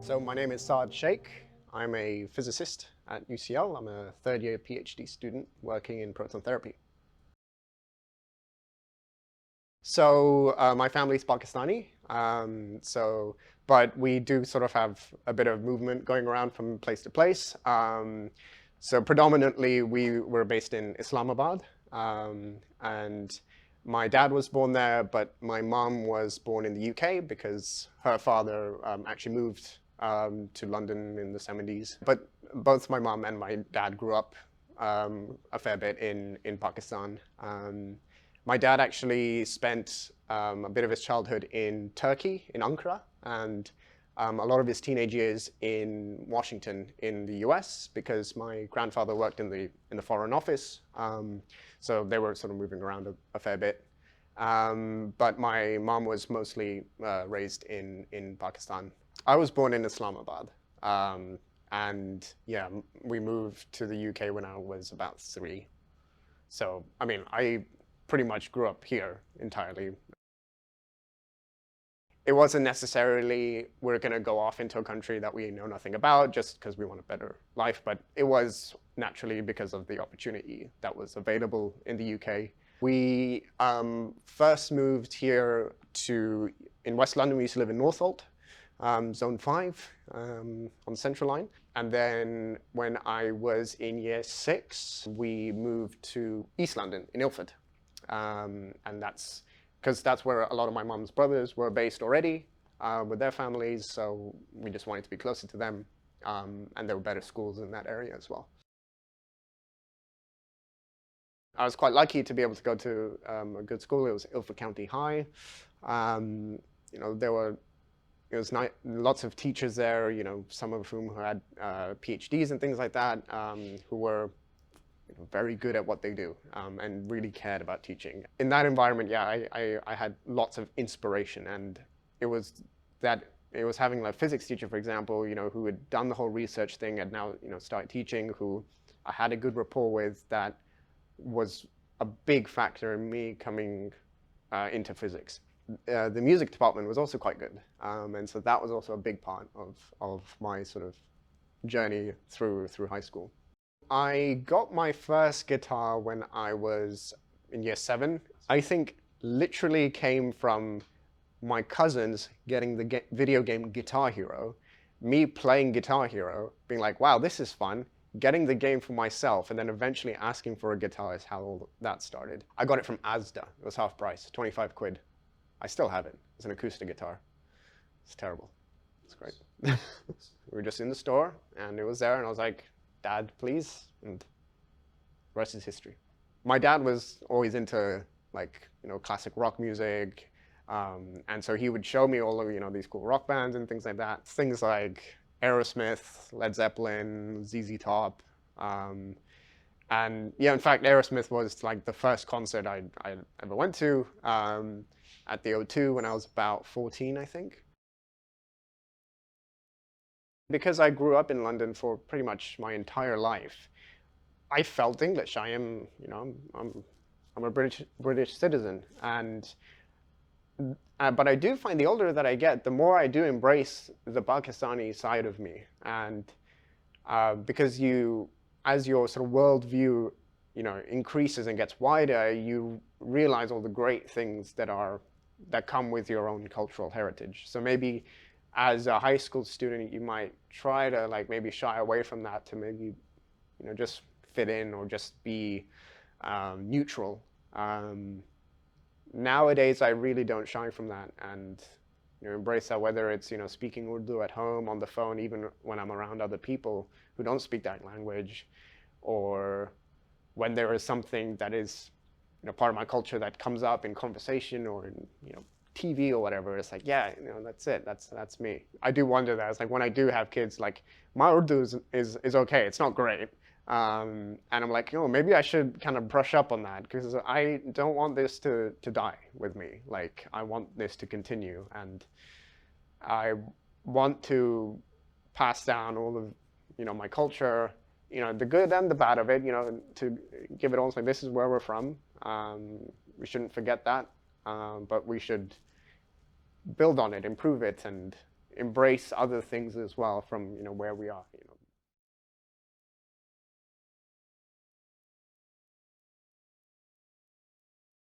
So my name is Saad Shaikh. I'm a physicist at UCL. I'm a third-year PhD student working in proton therapy. So my family's Pakistani. But we do sort of have a bit of movement going around from place to place. So predominantly we were based in Islamabad, and my dad was born there, but my mom was born in the UK because her father actually moved to London in the 70s. But both my mom and my dad grew up a fair bit in Pakistan. My dad actually spent a bit of his childhood in Turkey, in Ankara, and a lot of his teenage years in Washington in the US, because my grandfather worked in the Foreign Office. So they were sort of moving around a fair bit. But my mom was mostly raised in Pakistan. I was born in Islamabad. And yeah, we moved to the UK when I was about 3. So, I mean, I pretty much grew up here entirely. It wasn't necessarily we're going to go off into a country that we know nothing about just because we want a better life, but it was naturally because of the opportunity that was available in the UK. We first moved here in West London. We used to live in Northolt, Zone 5 on the Central Line. And then when I was in year 6, we moved to East London in Ilford. And that's because that's where a lot of my mom's brothers were based already with their families, so we just wanted to be closer to them, and there were better schools in that area as well. I was quite lucky to be able to go to a good school. It was Ilford County High. You know, there was lots of teachers there, you know, some of whom had PhDs and things like that, who were very good at what they do, and really cared about teaching. In that environment, yeah, I had lots of inspiration, and it was having a physics teacher, for example, you know, who had done the whole research thing and now, you know, started teaching, who I had a good rapport with. That was a big factor in me coming into physics. The music department was also quite good, and so that was also a big part of my sort of journey through high school. I got my first guitar when I was in year 7. I think literally came from my cousins getting the video game Guitar Hero, me playing Guitar Hero, being like, wow, this is fun, getting the game for myself, and then eventually asking for a guitar is how all that started. I got it from Asda. It was half price, 25 quid. I still have it. It's an acoustic guitar. It's terrible. It's great. We were just in the store, and it was there, and I was like, Dad, please, and the rest is history. My dad was always into, like, you know, classic rock music, and so he would show me all of, you know, these cool rock bands and things like that. Things like Aerosmith, Led Zeppelin, ZZ Top, and yeah, in fact, Aerosmith was like the first concert I ever went to at the O2 when I was about 14, I think. Because I grew up in London for pretty much my entire life, I felt English. I am, you know, I'm a British citizen, and but I do find the older that I get, the more I do embrace the Pakistani side of me, and because as your sort of worldview, you know, increases and gets wider, you realize all the great things that come with your own cultural heritage. So maybe as a high school student, you might try to like maybe shy away from that to maybe, you know, just fit in or just be neutral. Nowadays, I really don't shy from that, and you know, embrace that, whether it's, you know, speaking Urdu at home, on the phone, even when I'm around other people who don't speak that language, or when there is something that is, you know, part of my culture that comes up in conversation or in, you know, TV or whatever. It's like, yeah, you know, that's it. That's me. I do wonder that. It's like when I do have kids, like my Urdu is okay. It's not great, and I'm like, oh, maybe I should kind of brush up on that, because I don't want this to die with me. Like, I want this to continue, and I want to pass down all of, you know, my culture, you know, the good and the bad of it, you know, to give it all, like, this is where we're from. We shouldn't forget that, but we should build on it, improve it, and embrace other things as well from, you know, where we are. You know,